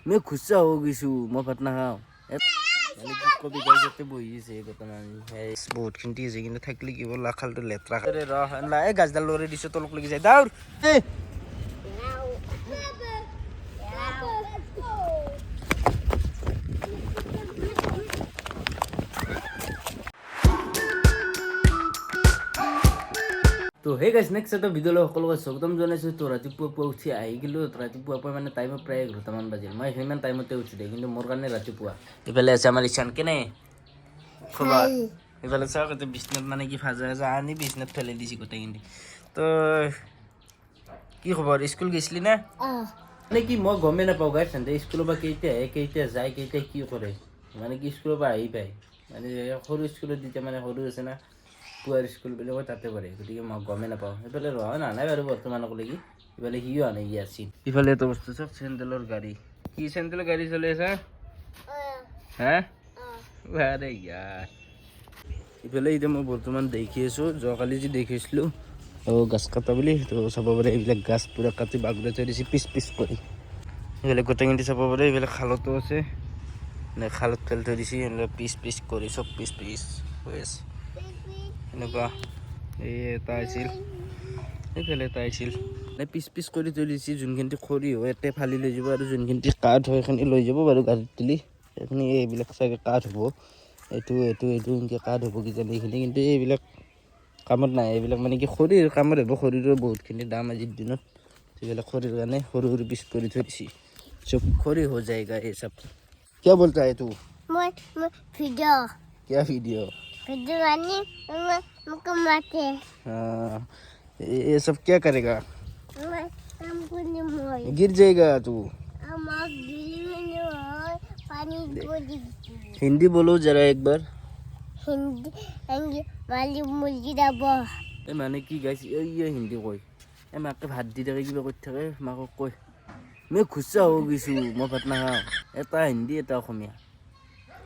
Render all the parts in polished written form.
मैं गुस्सा हो गई छू मैं भात नाखाওঁ মানে কি কবি গাইতে বহিছে বৰ্তমান বহুত খিন্তি আছে কিন্তু থাকলি কি বল লাখালটো লেত্ৰা ৰে ৰ এই গাছডাল লৰে দিছ তলক লাগি যায় দাউৰ তো হে গাইছ নেক্সট এটা ভিডিঅ' লৈ সকলোকে স্বাগতম জনাইছোঁ। তো ৰাতিপুৱা উঠি আহি গ'লোঁ। ৰাতিপুৱা মানে টাইমত প্ৰায় 11টামান বাজিল। মই সিমান টাইমতে উঠি দিয়ে কিন্তু মোৰ কাৰণে ৰাতিপুৱা ইফালে আছে আমাৰ ইছান কেনে খবৰ ইফালে চাওক এতিয়া বিছনাত মানে কি ভাজা ভাজা আনি বিছনাত ফেলাই দিছে গোটেইখিনি। তো কি খবৰ স্কুল গৈছিলি না মানে কি মই গমেই নাপাওঁ গাইছ সিহঁতে স্কুলৰ পৰা কেইটা যায় কেইটা কি কৰে মানে কি স্কুলৰ পৰা আহি পায় মানে সৰু স্কুলত যেতিয়া মানে সৰু আছে না পুৱাৰ স্কুলবিলাকো তাতে পঢ়ে গতিকে মই গমেই নাপাওঁ। সেইফালে ৰহা নাই বাৰু বৰ্তমানলৈকে ইফালে সিও আনে আছিল ইফালে এটা বস্তু চব চেণ্ডেলৰ গাড়ী কি চেণ্ডেলৰ গাড়ী চলি আছে হা আৰে ইয়াৰ ইফালে এতিয়া মই বৰ্তমান দেখি আছোঁ যোৱাকালি যি দেখিছিলোঁ গাছ কাটা বুলি তো চাব পাৰে এইবিলাক গাছ পূৰা কাটি বাগৰাই থৈ দিছে পিচ কৰি এইবিলাক গোটেইখিনি চাব পাৰে এইবিলাক খালতো আছে নে খালত পেলাই থৈ দিছে পিচ কৰি চব পিচ হৈ আছে এনেকুৱা এই এটা আছিল এইফালে এটা আছিল পিচ কৰি থৈ দিছে যোনখিনি খৰি হয় ইয়াতে ফালি লৈ যাব আৰু যোনখিনি কাঠ হয় সেইখিনি লৈ যাব বাৰু গাড়ীত তুলি সেইখিনি এইবিলাক চাগে কাঠ হ'ব এইটো এনেকৈ কাঠ হ'ব কিজানি এইখিনি কিন্তু এইবিলাক কামত নাই এইবিলাক মানে কি খৰিৰ কামত হ'ব খৰিৰৰ বহুতখিনি দাম আজিৰ দিনত এইবিলাক খৰিৰ কাৰণে সৰু পিচ কৰি থৈ দিছে চব খৰি হৈ যায়গা এই চব क्या बोलता है तू क्या वीडियो हाँ ये सब क्या करेगा गिर जाएगा तू हिंदी बोलो जरा एक बार মানে কি গাইছে এই হিন্দী কয় মাকে ভাত দি থাকে কিবা কৰি থাকে মাকক কয় মই খুচা হৈ গৈছোঁ মই ভাত নাখাওঁ এটা হিন্দী এটা অসমীয়া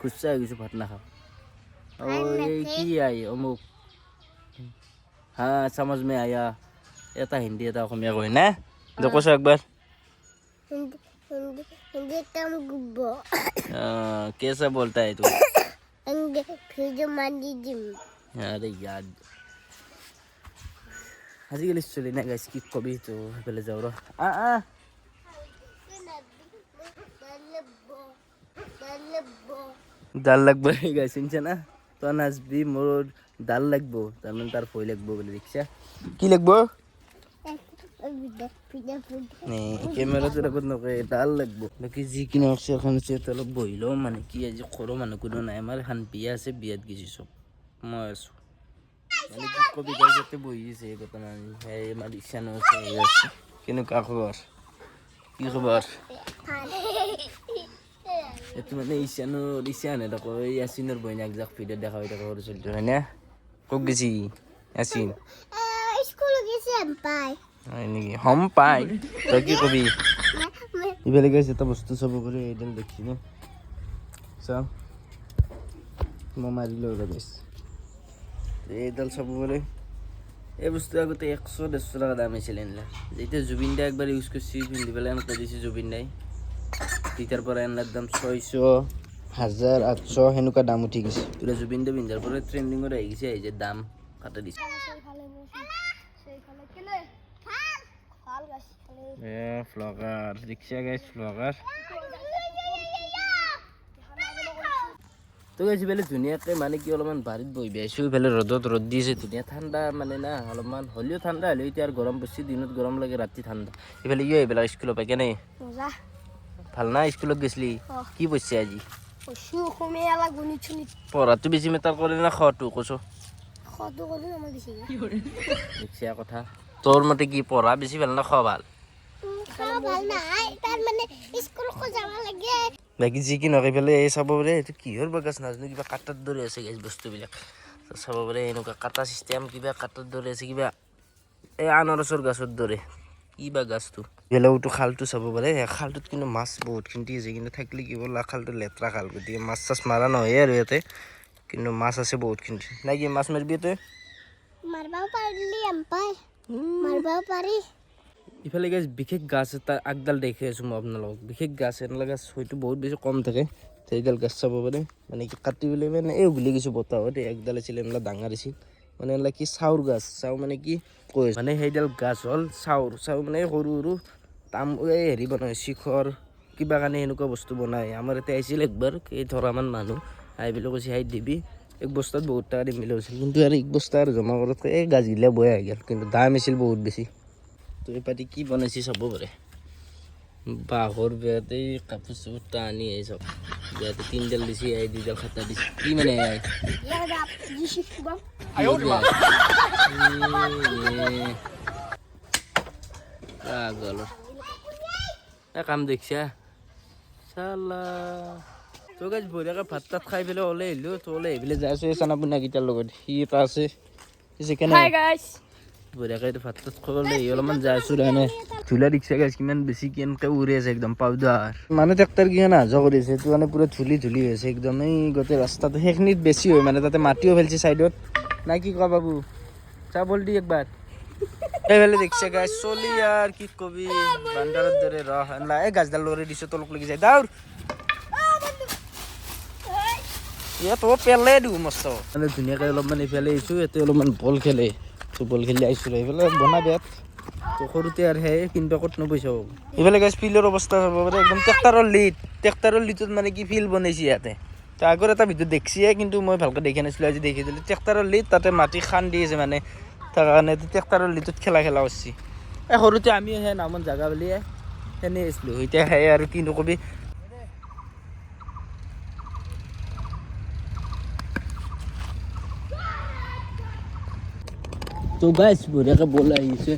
খুচা হৈ গৈছোঁ ভাত নাখাওঁ কি আই অমুক হা समझ में आया এটা হিন্দী এটা অসমীয়া কয় না দেখোছো একবাৰ कैसा बोलता है तू अरे यार আজিকালি চলি নাই গাইছ কি কবি তো সেইফালে যাওঁ ৰ ডাল লাগব গাইছ শুনছে না তই নাচবি মোৰ ডাল লাগব তাৰমানে তাৰ ভয় লাগব বুলি দেখিছা কি লাগব কেমেৰাটো আগত নকয় ডাল লাগব বাকী যিকিনো আছে এখন আছে অলপ বহি লওঁ মানে কি আজি সৰু মানুহ কোনো নাই আমাৰ এখন বিয়া আছে বিয়াত গেছি চব মই আছোঁ মানে কি কবি গাইতে বহিছে বৰ্তমান সেই আমাৰ ইছানো আছে কেনেকুৱা খবৰ কি খবৰ এইটো মানে ইছান এটা কয় ইয়াচিনৰ বইনাক যাক ভিডিঅ' দেখা হৈ থাকে সৰু চলিটো হয় না ক'ত গেছি ইয়াচিন হয় নেকি হম পাই তই কি কবি ইফালে গাইছে এটা বস্তু চাব পাৰে এইডাল দেখিছি ন চাওঁ মই মাৰি লৈ গাইছ এইডাল চাব পাৰে এই বস্তু আগতে 100-150 টাকা দাম আছিল এনলা যেতিয়া জুবিন দাই একবাৰ ইউজ কৰিছে পিন্ধি পেলাই এনেকৈ দিছে জুবিন দাই তেতিয়াৰ পৰা এনলাৰ দাম 600, 1000, 800 সেনেকুৱা দাম উঠি গৈছে পুৰা জুবিন দাই পিন্ধাৰ পৰা ট্ৰেণ্ডিঙত আহি গৈছে এই যে দাম কাটা দিছে ফ্লগাৰ ৰিক্সা গাইছ ফ্লগাৰ তো গাইছে বেলে ধুনীয়াকৈ মানে কি অলপমান বাৰীত বহি আছোঁ ইফালে ৰ'দত ৰ'দ দিছে ধুনীয়া ঠাণ্ডা মানে না অলপমান হ'লেও ঠাণ্ডা হ'লেও এতিয়া আৰু গৰম পৰছি দিনত গৰম লাগে ৰাতি ঠাণ্ডা ইফালে ইও এইবিলাক স্কুলৰ পৰা কেনে ভাল না স্কুলত গৈছিলি কি পঢ়ছে আজি পঢ়াটো বেছি মেটাৰ কৰে না খোৱাটো কৈছো দেখিছা কথা তোৰ মতে কি পঢ়া বেছি ভাল না খোৱা ভাল বাকী যি কি নকৰি পেলাই এই চাব পাৰে এইটো কিহৰ বাগাছ নাজানো কিবা কাটাৰ দৰে আছে গাইছ বস্তুবিলাক চাব পাৰে এনেকুৱা কাটা চিষ্টেম কিবা কাটাৰ দৰে আছে কিবা এই আনাৰসৰ গাছৰ দৰে কিবা গাছটো বেলেগতো খালটো চাব পাৰে খালটোত কিন্তু মাছ বহুত খিন্তি আছে কিন্তু থাকিলে কি বল খালটো লেতেৰা খাল গতিকে মাছ চাছ মাৰা নহয় আৰু ইয়াতে কিন্তু মাছ আছে বহুত খিন্তি নাই কি মাছ মাৰিবি তই ইফালে গাছ বিশেষ গাছ এটা আগডাল দেখি আছোঁ মই আপোনালোকক বিশেষ গাছ এনেকুৱা গাছ হয়তো বহুত বেছি কম থাকে সেইডাল গাছ চাব পাৰে মানে কি কাটি পেলাই মানে এই উঘলি গৈছোঁ বতাহত একডাল আছিলে এনেকুৱা ডাঙৰ আছিল মানে এনেকুৱা কি চাউৰ গাছ চাউ মানে কি কৈ মানে সেইডাল গাছ হ'ল চাউৰ মানে সৰু সৰু তাম এই হেৰি বনায় শিখৰ কিবা কাৰণে এনেকুৱা বস্তু বনায় আমাৰ ইয়াতে আহিছিল একবাৰ এই ধৰামান মানুহ আহি পেলাই কৈছে হাই দিবি এক বস্তাত বহুত টাকা দিম বুলি কৈছিল কিন্তু আৰু এক বস্তা আৰু জমা কৰাতকৈ এই গাছগিলা বৈ আহি গ'ল কিন্তু দাম আছিল বহুত বেছি তো এই পাতি কি বনাইছে চাব পাৰে বাঁহৰ বেয়াতে কাপোৰ চাপোৰ টানি আহি চব বেয়াতে 3ডাল দিছে এই 2ডাল খাটা দিছে কি মানে কাম দেখিছা চালা তো গাছ বঢ়িয়াকৈ ভাত তাত খাই পেলাই ওলাই আহিলোঁ তো ওলাই আহি পেলাই যাই আছোঁ এই চানা পোনা কেইটাৰ লগত সি এটা আছে বঢ়িয়াকৈ এইটো ভাত তাত খাবলৈ অলপমান যাই আছোঁ তাৰমানে ঝুলা দেখিছে গাছ কিমান বেছি কেনেকৈ উৰি আছে একদম পাউডাৰ মানে ট্ৰেক্টৰ কিমান অহা যোৱা কৰি আছে সেইটো মানে পুৰা ধূলি হৈ আছে একদম এই গোটেই ৰাস্তাটো সেইখিনিত বেছি হয় মানে তাতে মাটিও ফেলছে ছাইডত নাই কি কোৱা বাবু চা বল দি একবাৰ এইফালে দেখিছে গাছ চলি আৰু কি কবি বান্দাৰৰ দৰে ৰহ এই গাছডাল লৰি দিছোঁ তলক লাগি যায় দাউৰ ইয়াত পেলাই দিওঁ মস্ত মানে ধুনীয়াকৈ অলপমান ইফালে আহিছোঁ ইয়াতে অলপমান বল খেলে তো বল খেলি আহিছোঁ এইফালে বনা বেয়াত তো সৰুতে আৰু সেই কিনিব ক'ত নপইচা হ'ব এইফালে গাছ ফিল্ডৰ অৱস্থা চাব পাৰে একদম ট্ৰেক্টৰৰ লিটত মানে কি ফিল্ড বনাইছে ইয়াতে তো আগৰ এটা ভিডিঅ' দেখিছে কিন্তু মই ভালকৈ দেখা নাছিলোঁ আজি দেখি দিলোঁ ট্ৰেক্টৰৰ লিট তাতে মাটি খান দি আছে মানে তাৰ কাৰণে ট্ৰেক্টৰৰ লিটত খেলা কৰিছে এই সৰুতে আমিও সেই নামত জাগা বুলিয়ে সেনে আছিলোঁ এতিয়া সেই আৰু কি নকবি তো গাইস বঢ়িয়াকৈ বল আহিছে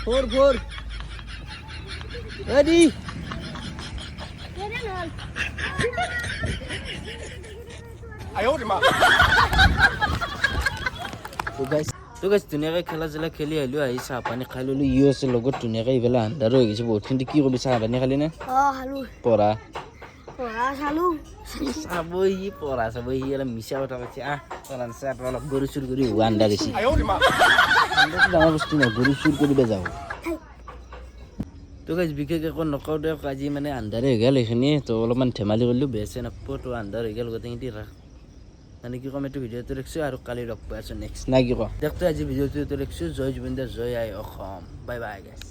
ফোৰ ৰেডি তো গাইস ধুনীয়াকৈ খেলা চেলা খেলি আহিলোঁ আহি চাহ পানী খাই ল'লোঁ ইও আছে লগত ধুনীয়াকৈ ইফালে আন্ধাৰো হৈ গৈছে বহুত কিন্তু কি কৰিবি চাহ পানী খালি নে পঢ়া চাবহি পঢ়া চাবহি অলপ মিছা কথা কৈছে অলপ গৰু চুৰ কৰি আন্দা গৈছে ডাঙৰ বস্তু নহয় গৰু চুৰ কৰিব যাওঁ তো গাইজ বিশেষ একো নকওঁ দিয়ক আজি মানে আন্ধাৰে হৈ গ'ল এইখিনি তো অলপমান ধেমালি কৰিলোঁ বেছে নাপাব তো আন্ধাৰ হৈ গ'ল গোটেইখিনি মানে কি ক'ম এইটো ভিডিঅ'টো ৰাখিছোঁ আৰু কালি লগ পাই আছোঁ নেক্সট নাই কি কওঁ দেখতো আজি ভিডিঅ'টো ৰাখিছোঁ জয় জুবিন দা জয় আই অসম বাই বাই গাইজ